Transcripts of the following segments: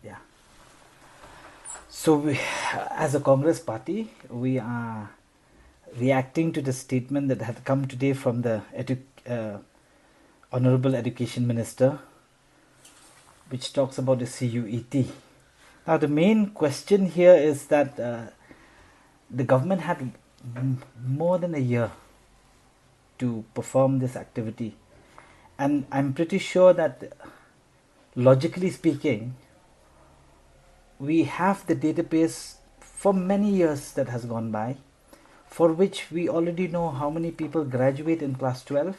Yeah. So, as a Congress party, we are reacting to the statement that had come today from the Honorable Education Minister, which talks about the CUET. Now, the main question here is that the government had more than a year to perform this activity, and I'm pretty sure that, logically speaking, we have the database for many years that has gone by, for which we already know how many people graduate in class 12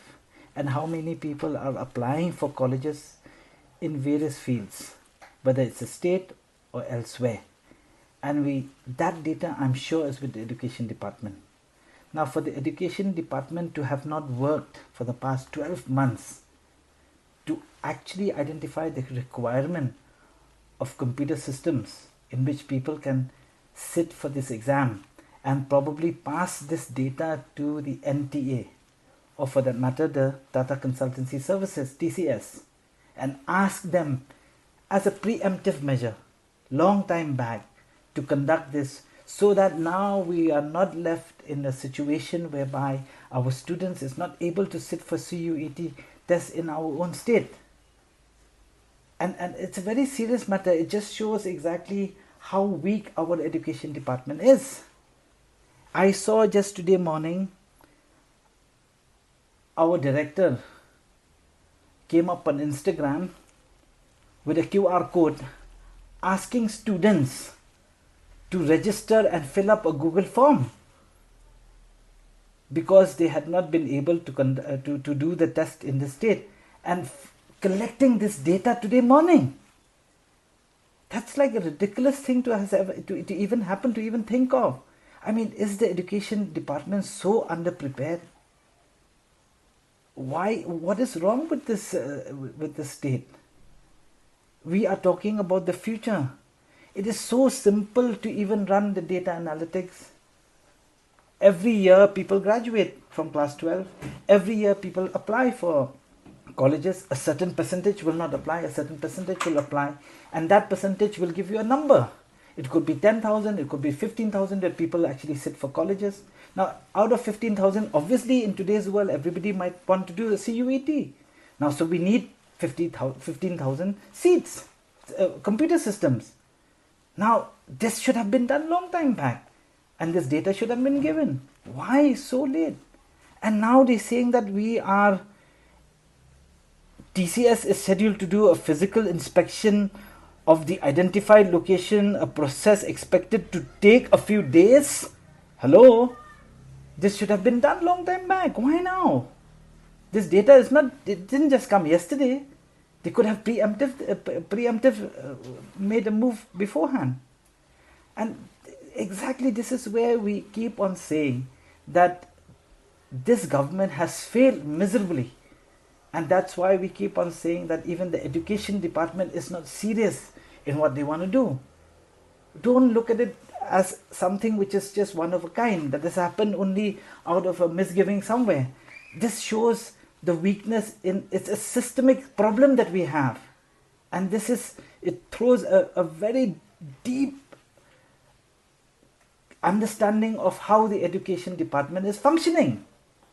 and how many people are applying for colleges in various fields, whether it's a state or elsewhere. And that data, I'm sure, is with the education department. Now, for the education department to have not worked for the past 12 months to actually identify the requirement of computer systems in which people can sit for this exam and probably pass this data to the NTA, or for that matter the Tata Consultancy Services, TCS, and ask them as a preemptive measure long time back to conduct this, so that now we are not left in a situation whereby our students is not able to sit for CUET tests in our own state. And it's a very serious matter. It just shows exactly how weak our education department is. I saw just today morning, our director came up on Instagram with a QR code asking students to register and fill up a Google form because they had not been able to do the test in the state, and collecting this data today morning. That's like a ridiculous thing to even happen, to even think of. I mean, is the education department so underprepared? Why? What is wrong with this state? We are talking about the future. It is so simple to even run the data analytics. Every year people graduate from class 12. Every year people apply for colleges. A certain percentage will not apply, a certain percentage will apply, and that percentage will give you a number. It could be 10,000, it could be 15,000 that people actually sit for colleges. Now, out of 15,000, obviously in today's world, everybody might want to do a CUET. Now, so we need 15,000 seats, computer systems. Now, this should have been done long time back, and this data should have been given. Why so late? And now they're saying that TCS is scheduled to do a physical inspection of the identified location, a process expected to take a few days. Hello? This should have been done long time back. Why now? This data it didn't just come yesterday. They could have preemptive made a move beforehand. And exactly this is where we keep on saying that this government has failed miserably. And that's why we keep on saying that even the education department is not serious in what they want to do. Don't look at it as something which is just one of a kind, that has happened only out of a misgiving somewhere. This shows the weakness it's a systemic problem that we have. And it throws a very deep understanding of how the education department is functioning.